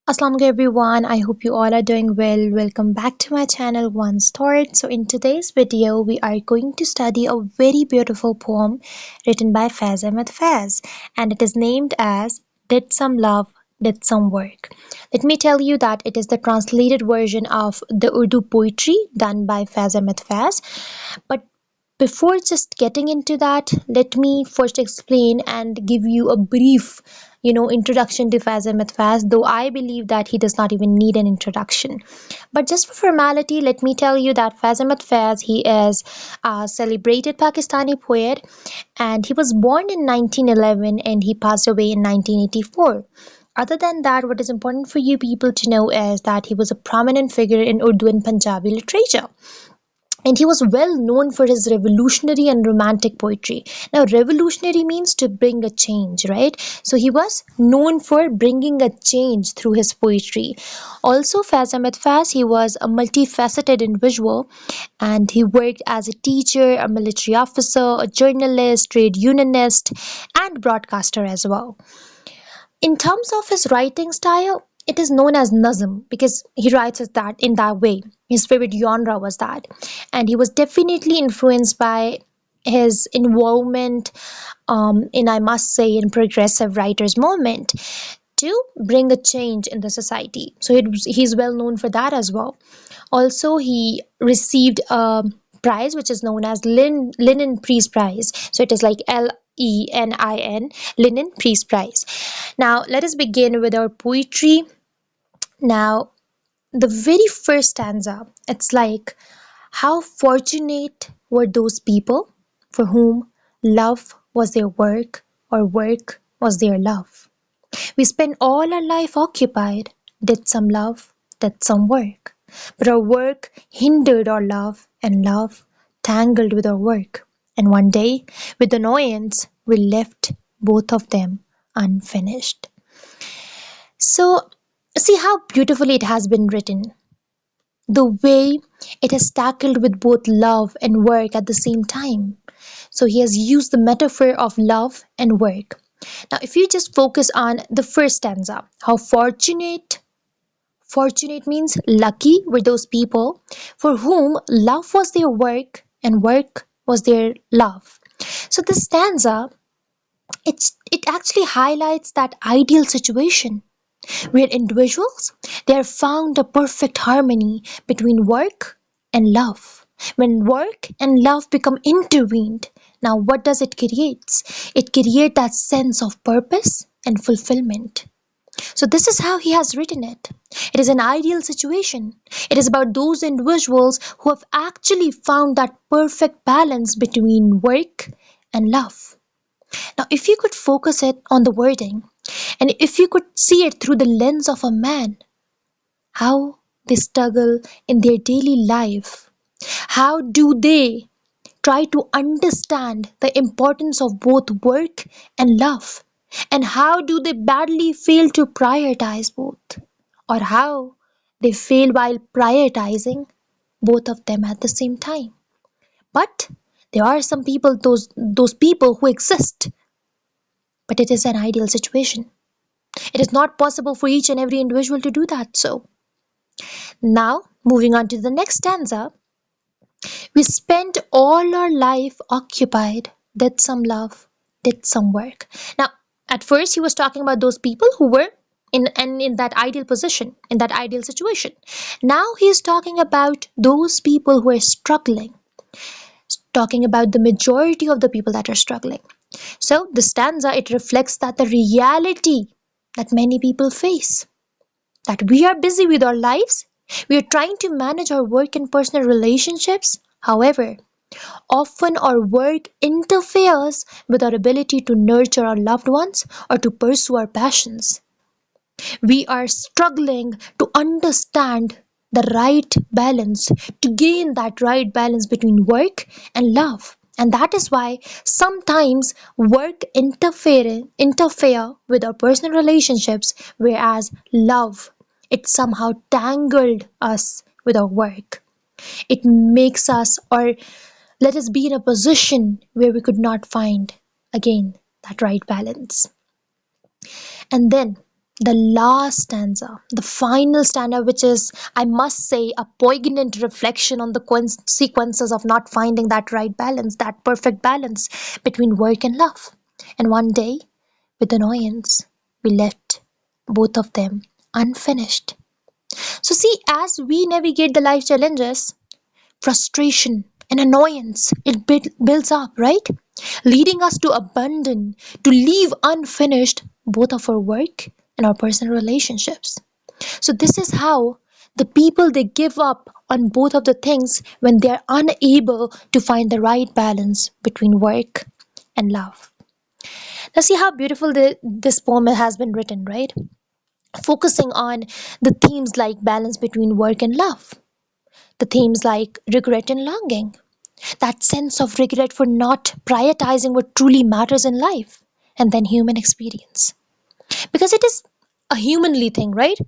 Assalamu alaikum everyone. I hope you all are doing well. Welcome back to my channel One Start. So in today's video we are going to study a very beautiful poem written by Faiz Ahmad Faiz, and it is named as Did Some Love Did Some Work. Let me tell you that it is the translated version of the Urdu poetry done by Faiz Ahmad Faiz. But before just getting into that, let me first explain and give you a brief, introduction to Faiz Ahmed Faiz, though I believe that he does not even need an introduction. But just for formality, let me tell you that Faiz Ahmed Faiz, he is a celebrated Pakistani poet, and he was born in 1911 and he passed away in 1984. Other than that, what is important for you people to know is that he was a prominent figure in Urdu and Punjabi literature, and he was well known for his revolutionary and romantic poetry. Now, revolutionary means to bring a change, right? So he was known for bringing a change through his poetry. Also, Faiz Ahmed Faiz, he was a multifaceted individual, and he worked as a teacher, a military officer, a journalist, trade unionist, and broadcaster as well. In terms of his writing style, it is known as Nazm because he writes as that in that way. His favorite genre was that, and he was definitely influenced by his involvement in, I must say, in progressive writers movement to bring a change in the society. So he's well known for that as well. Also, he received a prize which is known as Lenin Peace Prize. So it is like Lenin, Lenin Peace Prize. Now, let us begin with our poetry. Now, the very first stanza, it's like, how fortunate were those people for whom love was their work or work was their love. We spent all our life occupied, did some love, did some work. But our work hindered our love, and love tangled with our work. And one day, with annoyance, we left both of them unfinished. So, see how beautifully it has been written. The way it has tackled with both love and work at the same time. So, he has used the metaphor of love and work. Now, if you just focus on the first stanza, how fortunate means lucky were those people for whom love was their work and work was their love. So, this stanza, it actually highlights that ideal situation where individuals they have found a perfect harmony between work and love. When work and love become intertwined, now what does it create? It creates that sense of purpose and fulfillment. So this is how he has written it. It is an ideal situation. It is about those individuals who have actually found that perfect balance between work and love. Now, if you could focus it on the wording, and if you could see it through the lens of a man, how they struggle in their daily life, how do they try to understand the importance of both work and love, and how do they badly fail to prioritize both, or how they fail while prioritizing both of them at the same time. But there are some people, those people who exist, but it is an ideal situation. It is not possible for each and every individual to do that. So, now moving on to the next stanza, we spent all our life occupied, did some love, did some work. Now, at first, he was talking about those people who were in that ideal position, in that ideal situation. Now, he is talking about those people who are struggling, talking about the majority of the people that are struggling. So, the stanza it reflects that the reality that many people face, that we are busy with our lives, we are trying to manage our work and personal relationships. However, often our work interferes with our ability to nurture our loved ones or to pursue our passions. We are struggling to understand the right balance, to gain that right balance between work and love. And that is why sometimes work interfere with our personal relationships, whereas love it somehow tangled us with our work. It makes us or let us be in a position where we could not find again that right balance. And then The last stanza, the final stanza, which is, I must say, a poignant reflection on the consequences of not finding that right balance, that perfect balance between work and love. And one day, with annoyance, we left both of them unfinished. So, see, as we navigate the life challenges, frustration and annoyance, it builds up, right? Leading us to abandon, to leave unfinished both of our work and our personal relationships. So this is how the people, they give up on both of the things when they are unable to find the right balance between work and love. Now see how beautiful this poem has been written, right? Focusing on the themes like balance between work and love, the themes like regret and longing, that sense of regret for not prioritizing what truly matters in life, and then human experience. Because it is a humanly thing, right?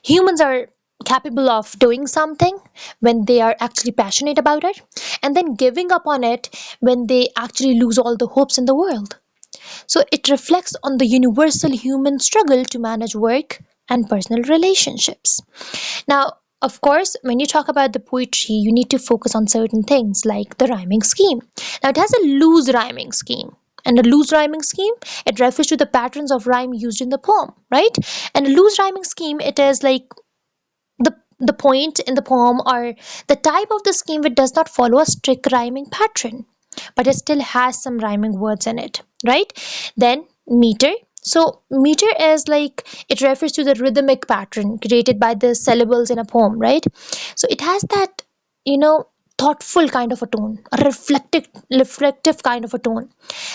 Humans are capable of doing something when they are actually passionate about it, and then giving up on it when they actually lose all the hopes in the world. So it reflects on the universal human struggle to manage work and personal relationships. Now, of course, when you talk about the poetry, you need to focus on certain things like the rhyming scheme. Now, it has a loose rhyming scheme. And a loose rhyming scheme, it refers to the patterns of rhyme used in the poem, right? And a loose rhyming scheme, it is like the point in the poem or the type of the scheme which does not follow a strict rhyming pattern, but it still has some rhyming words in it, right? Then meter. So meter is like, it refers to the rhythmic pattern created by the syllables in a poem, right? So it has that, you know, thoughtful kind of a tone, a reflective kind of a tone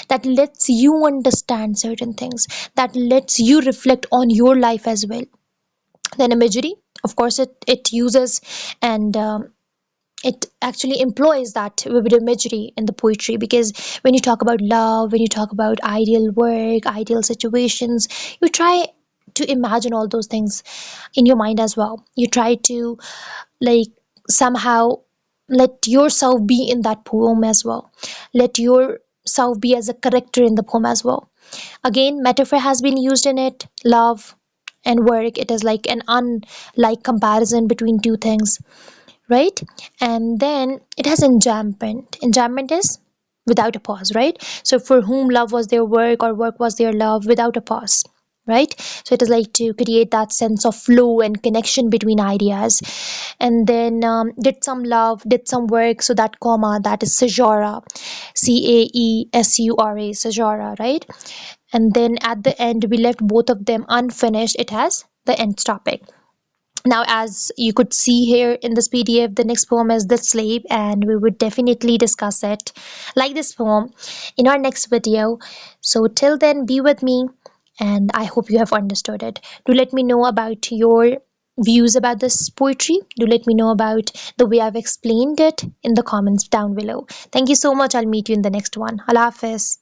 that lets you understand certain things, that lets you reflect on your life as well. Then imagery, of course, it uses and it actually employs that vivid imagery in the poetry, because when you talk about love, when you talk about ideal work, ideal situations, you try to imagine all those things in your mind as well. You try to, like, somehow let yourself be in that poem as well. Let yourself be as a character in the poem as well. Again, metaphor has been used in it. Love and work, it is like an unlike comparison between two things, right? And then it has enjambment. Enjambment is without a pause, right? So for whom love was their work or work was their love, without a pause, right? So it is like to create that sense of flow and connection between ideas. And then did some love, did some work, so that comma, that is Sajora, Caesura, Sajora, right? And then at the end we left both of them unfinished, it has the end topic. Now, as you could see here in this PDF, the next poem is The Slave, and we would definitely discuss it like this poem in our next video. So, till then, be with me, and I hope you have understood it. Do let me know about your views about this poetry. Do let me know about the way I've explained it in the comments down below. Thank you so much. I'll meet you in the next one. Allah Hafiz.